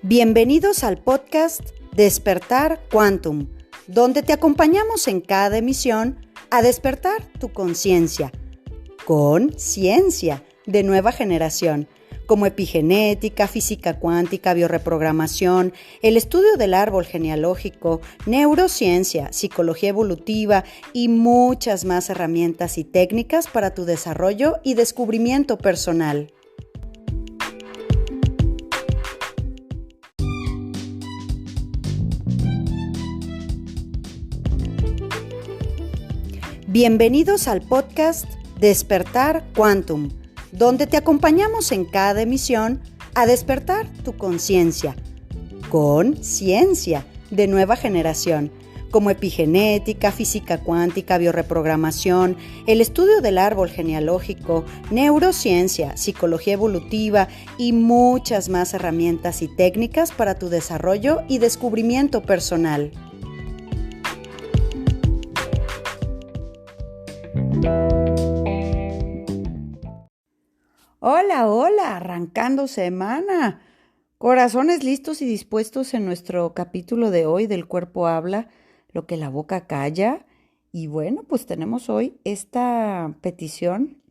Bienvenidos al podcast Despertar Quantum, donde te acompañamos en cada emisión a despertar tu conciencia con ciencia de nueva generación, como epigenética, física cuántica, bioreprogramación, el estudio del árbol genealógico, neurociencia, psicología evolutiva y muchas más herramientas y técnicas para tu desarrollo y descubrimiento personal. Bienvenidos al podcast Despertar Quantum, donde te acompañamos en cada emisión a despertar tu conciencia con ciencia de nueva generación, como epigenética, física cuántica, bioreprogramación, el estudio del árbol genealógico, neurociencia, psicología evolutiva y muchas más herramientas y técnicas para tu desarrollo y descubrimiento personal. Hola, arrancando semana. Corazones listos y dispuestos en nuestro capítulo de hoy del cuerpo habla, lo que la boca calla. Y bueno, pues tenemos hoy esta petición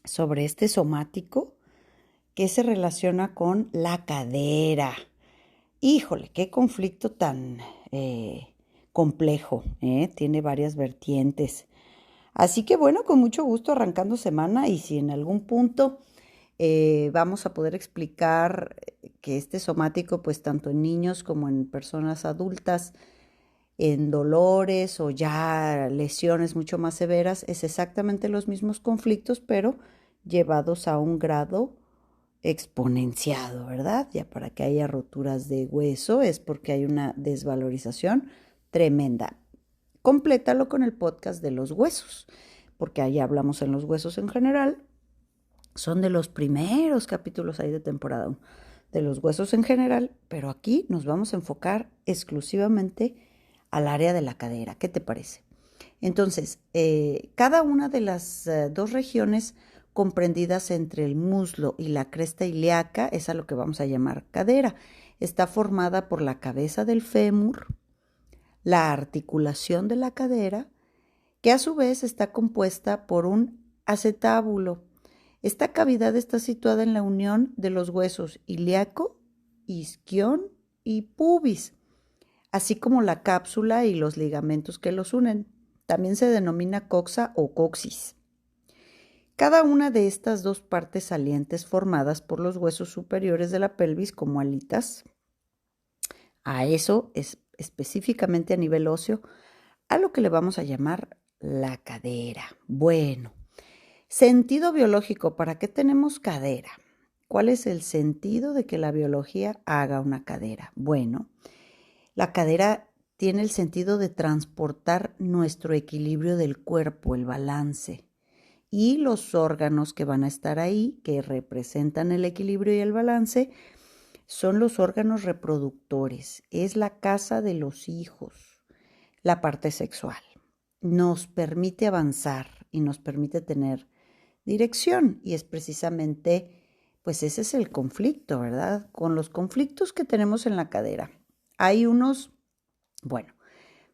sobre este somático que se relaciona con la cadera. Híjole, qué conflicto tan complejo, tiene varias vertientes. Así que bueno, con mucho gusto arrancando semana y si en algún punto vamos a poder explicar que este somático, pues tanto en niños como en personas adultas, en dolores o ya lesiones mucho más severas, es exactamente los mismos conflictos, pero llevados a un grado exponenciado, ¿verdad? Ya para que haya roturas de hueso es porque hay una desvalorización tremenda. Complétalo con el podcast de los huesos, porque ahí hablamos en los huesos en general. Son de los primeros capítulos ahí de temporada 1, de los huesos en general, pero aquí nos vamos a enfocar exclusivamente al área de la cadera. ¿Qué te parece? Entonces, cada una de las dos regiones comprendidas entre el muslo y la cresta ilíaca es a lo que vamos a llamar cadera. Está formada por la cabeza del fémur, la articulación de la cadera, que a su vez está compuesta por un acetábulo. Esta cavidad está situada en la unión de los huesos ilíaco, isquión y pubis, así como la cápsula y los ligamentos que los unen. También se denomina coxa o coxis. Cada una de estas dos partes salientes formadas por los huesos superiores de la pelvis como alitas, a eso es específicamente a nivel óseo, a lo que le vamos a llamar la cadera. Bueno, sentido biológico, ¿para qué tenemos cadera? ¿Cuál es el sentido de que la biología haga una cadera? Bueno, la cadera tiene el sentido de transportar nuestro equilibrio del cuerpo, el balance, y los órganos que van a estar ahí, que representan el equilibrio y el balance, son los órganos reproductores, es la casa de los hijos, la parte sexual. Nos permite avanzar y nos permite tener dirección y es precisamente, pues ese es el conflicto, ¿verdad? Con los conflictos que tenemos en la cadera. Hay unos, bueno,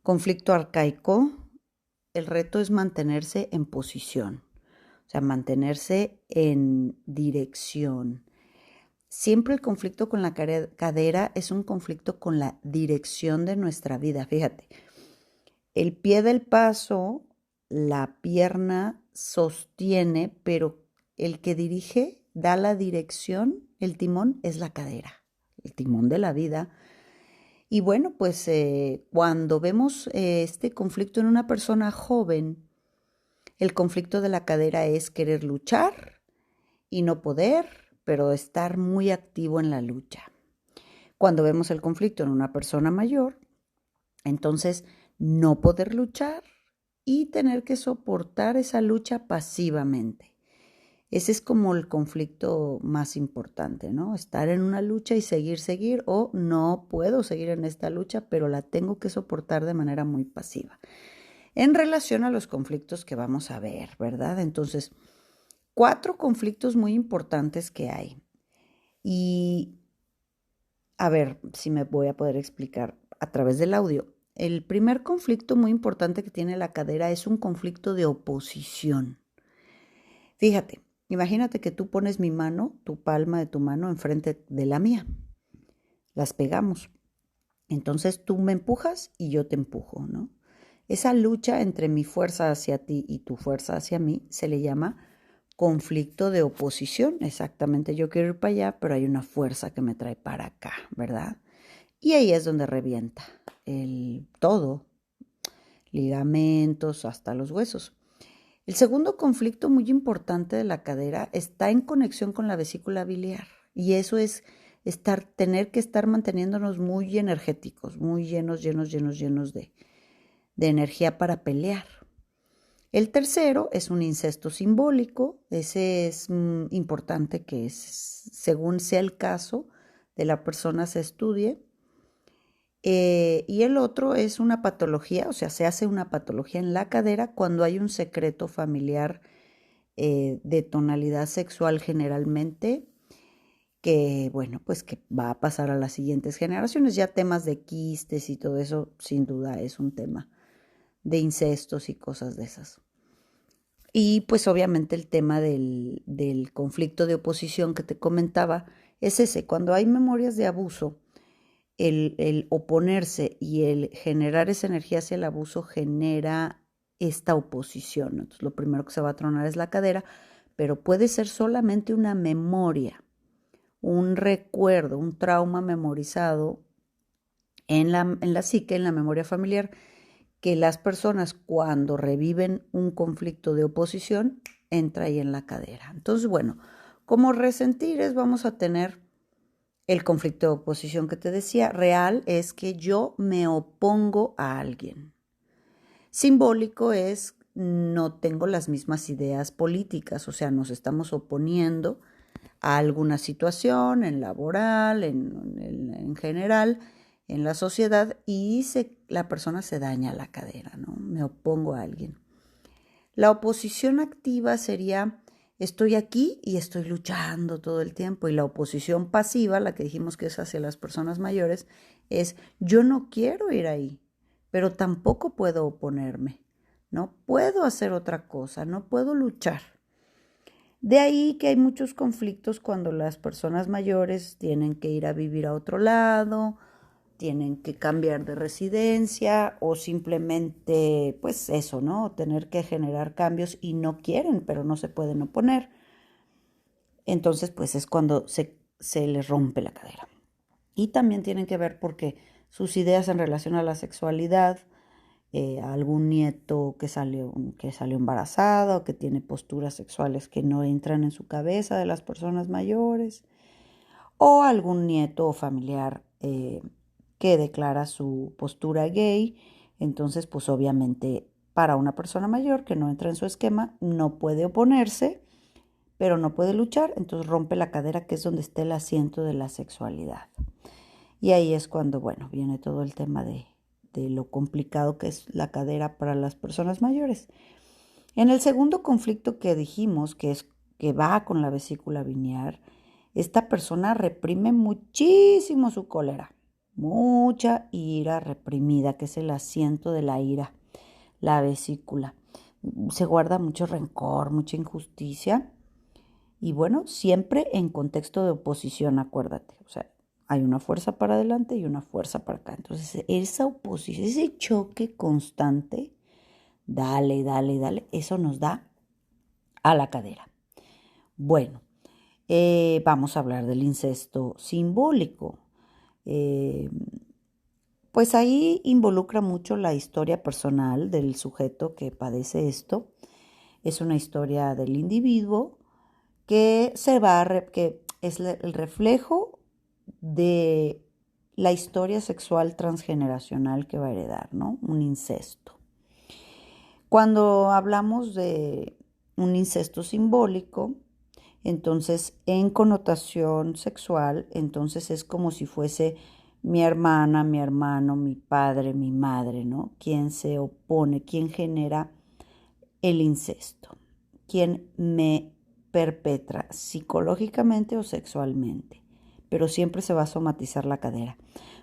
conflicto arcaico, el reto es mantenerse en posición, o sea, mantenerse en dirección. Siempre el conflicto con la cadera es un conflicto con la dirección de nuestra vida. Fíjate, el pie del paso, la pierna sostiene, pero el que dirige, da la dirección, el timón es la cadera, el timón de la vida. Y bueno, pues cuando vemos este conflicto en una persona joven, el conflicto de la cadera es querer luchar y no poder, pero estar muy activo en la lucha. Cuando vemos el conflicto en una persona mayor, entonces no poder luchar y tener que soportar esa lucha pasivamente. Ese es como el conflicto más importante, ¿no? Estar en una lucha y seguir, o no puedo seguir en esta lucha, pero la tengo que soportar de manera muy pasiva. En relación a los conflictos que vamos a ver, ¿verdad? Entonces, 4 conflictos muy importantes que hay. Y A ver si me voy a poder explicar a través del audio. El primer conflicto muy importante que tiene la cadera es un conflicto de oposición. Fíjate, imagínate que tú pones mi mano, tu palma de tu mano, enfrente de la mía. Las pegamos. Entonces tú me empujas y yo te empujo, ¿no? Esa lucha entre mi fuerza hacia ti y tu fuerza hacia mí se le llama conflicto de oposición. Exactamente, yo quiero ir para allá, pero hay una fuerza que me trae para acá, ¿verdad? Y ahí es donde revienta el todo, ligamentos hasta los huesos. El segundo conflicto muy importante de la cadera está en conexión con la vesícula biliar y eso es tener que estar manteniéndonos muy energéticos, muy llenos de energía para pelear. El tercero es un incesto simbólico, ese es importante que según sea el caso de la persona se estudie. Y el otro es una patología, o sea, se hace una patología en la cadera cuando hay un secreto familiar de tonalidad sexual generalmente, que bueno, pues que va a pasar a las siguientes generaciones. Ya temas de quistes y todo eso, sin duda es un tema de incestos y cosas de esas. Y pues obviamente el tema del conflicto de oposición que te comentaba es ese, cuando hay memorias de abuso, el oponerse y el generar esa energía hacia el abuso genera esta oposición. Entonces lo primero que se va a tronar es la cadera, pero puede ser solamente una memoria, un recuerdo, un trauma memorizado en la psique, en la memoria familiar, que las personas cuando reviven un conflicto de oposición entra ahí en la cadera. Entonces, bueno, como resentires vamos a tener el conflicto de oposición que te decía. Real es que yo me opongo a alguien. Simbólico es no tengo las mismas ideas políticas, o sea, nos estamos oponiendo a alguna situación, en laboral, en general, en la sociedad, y la persona se daña la cadera, ¿no? Me opongo a alguien. La oposición activa sería estoy aquí y estoy luchando todo el tiempo. Y la oposición pasiva, la que dijimos que es hacia las personas mayores, es yo no quiero ir ahí, pero tampoco puedo oponerme. No puedo hacer otra cosa, no puedo luchar. De ahí que hay muchos conflictos cuando las personas mayores tienen que ir a vivir a otro lado, tienen que cambiar de residencia o simplemente, pues eso, ¿no? Tener que generar cambios y no quieren, pero no se pueden oponer. Entonces, pues es cuando se les rompe la cadera. Y también tienen que ver porque sus ideas en relación a la sexualidad, algún nieto que salió embarazado, que tiene posturas sexuales que no entran en su cabeza de las personas mayores, o algún nieto o familiar que declara su postura gay. Entonces, pues obviamente para una persona mayor que no entra en su esquema, no puede oponerse, pero no puede luchar, entonces rompe la cadera, que es donde está el asiento de la sexualidad. Y ahí es cuando, bueno, viene todo el tema de lo complicado que es la cadera para las personas mayores. En el segundo conflicto que dijimos, que va con la vesícula biliar, esta persona reprime muchísimo su cólera, mucha ira reprimida, que es el asiento de la ira, la vesícula. Se guarda mucho rencor, mucha injusticia y bueno, siempre en contexto de oposición, acuérdate, o sea, hay una fuerza para adelante y una fuerza para acá. Entonces, esa oposición, ese choque constante, dale, eso nos da a la cadera. Bueno, vamos a hablar del incesto simbólico. Eh, pues ahí involucra mucho la historia personal del sujeto que padece esto. Es una historia del individuo que es el reflejo de la historia sexual transgeneracional que va a heredar, ¿no? Un incesto. Cuando hablamos de un incesto simbólico, entonces en connotación sexual, entonces es como si fuese mi hermana, mi hermano, mi padre, mi madre, ¿no? Quien se opone, quien genera el incesto, quien me perpetra psicológicamente o sexualmente. pero siempre se va a somatizar la cadera.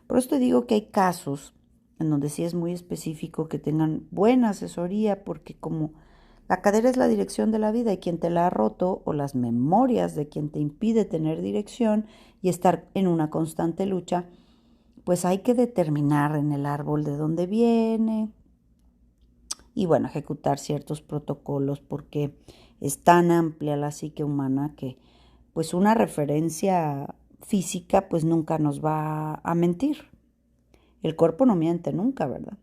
Por eso te digo que hay casos en donde sí es muy específico que tengan buena asesoría, porque como la cadera es la dirección de la vida y quien te la ha roto, o las memorias de quien te impide tener dirección y estar en una constante lucha, pues hay que determinar en el árbol de dónde viene y bueno, ejecutar ciertos protocolos, porque es tan amplia la psique humana que pues una referencia física pues nunca nos va a mentir. El cuerpo no miente nunca, ¿verdad?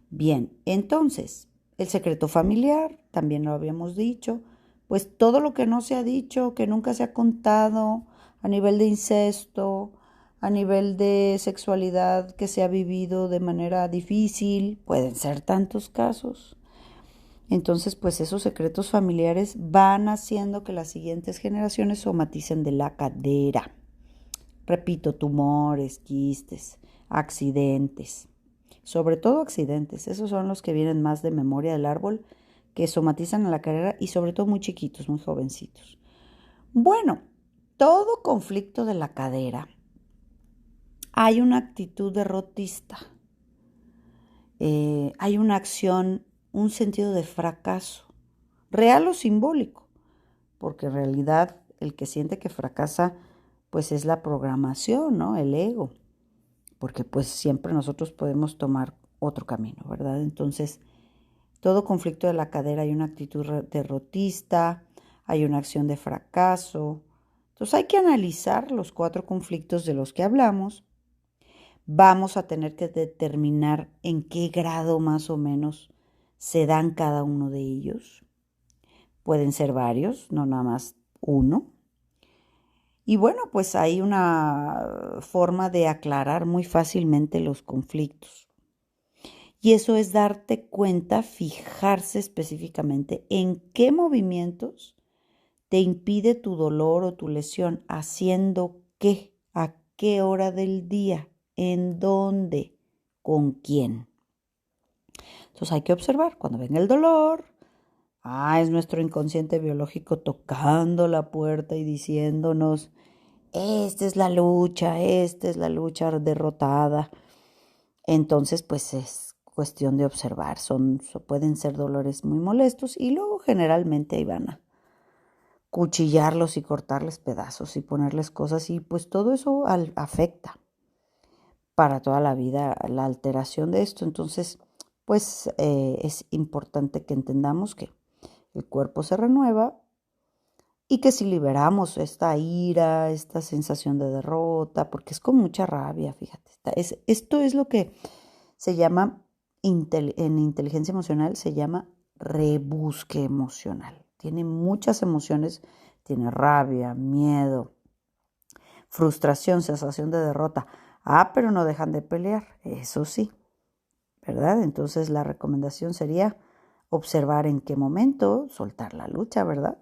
Bien, entonces, el secreto familiar, también lo habíamos dicho, pues todo lo que no se ha dicho, que nunca se ha contado, a nivel de incesto, a nivel de sexualidad que se ha vivido de manera difícil, pueden ser tantos casos. Entonces, pues esos secretos familiares van haciendo que las siguientes generaciones somaticen de la cadera. Repito, tumores, quistes, accidentes, sobre todo accidentes, esos son los que vienen más de memoria del árbol, que somatizan en la cadera y sobre todo muy chiquitos, muy jovencitos. Bueno, todo conflicto de la cadera, hay una actitud derrotista, hay una acción, un sentido de fracaso, real o simbólico, porque en realidad el que siente que fracasa pues es la programación, ¿no? El ego, porque pues siempre nosotros podemos tomar otro camino, ¿verdad? Entonces, todo conflicto de la cadera hay una actitud derrotista, hay una acción de fracaso. Entonces hay que analizar los 4 conflictos de los que hablamos. Vamos a tener que determinar en qué grado más o menos se dan cada uno de ellos. Pueden ser varios, no nada más uno. Y bueno, pues hay una forma de aclarar muy fácilmente los conflictos. Y eso es darte cuenta, fijarse específicamente en qué movimientos te impide tu dolor o tu lesión, haciendo qué, a qué hora del día, en dónde, con quién. Entonces hay que observar cuando venga el dolor. Es nuestro inconsciente biológico tocando la puerta y diciéndonos, esta es la lucha derrotada. Entonces, pues es cuestión de observar. Pueden ser dolores muy molestos y luego generalmente ahí van a cuchillarlos y cortarles pedazos y ponerles cosas y pues todo eso afecta para toda la vida la alteración de esto. Entonces, pues es importante que entendamos que el cuerpo se renueva y que si liberamos esta ira, esta sensación de derrota, porque es con mucha rabia, fíjate, esto es lo que se llama, en inteligencia emocional, se llama rebusque emocional. Tiene muchas emociones, tiene rabia, miedo, frustración, sensación de derrota. Pero no dejan de pelear, eso sí, ¿verdad? Entonces la recomendación sería observar en qué momento soltar la lucha, ¿verdad?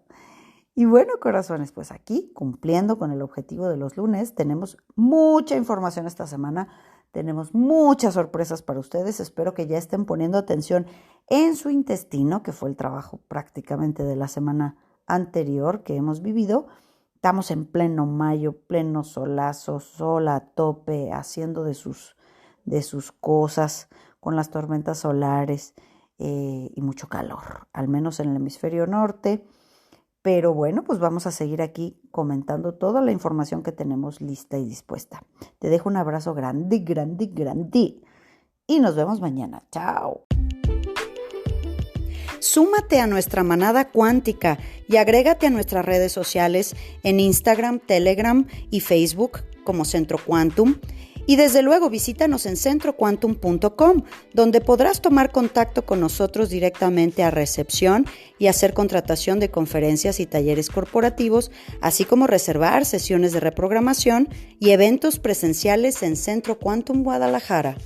Y bueno, corazones, pues aquí, cumpliendo con el objetivo de los lunes, tenemos mucha información esta semana, tenemos muchas sorpresas para ustedes, espero que ya estén poniendo atención en su intestino, que fue el trabajo prácticamente de la semana anterior que hemos vivido. Estamos en pleno mayo, pleno solazo, sol a tope, haciendo de sus cosas con las tormentas solares y mucho calor, al menos en el hemisferio norte. Pero bueno, pues vamos a seguir aquí comentando toda la información que tenemos lista y dispuesta. Te dejo un abrazo grande, grande, grande. Y nos vemos mañana. Chao. Súmate a nuestra manada cuántica y agrégate a nuestras redes sociales en Instagram, Telegram y Facebook como Centro Quantum. Y desde luego visítanos en centroquantum.com, donde podrás tomar contacto con nosotros directamente a recepción y hacer contratación de conferencias y talleres corporativos, así como reservar sesiones de reprogramación y eventos presenciales en Centro Quantum Guadalajara.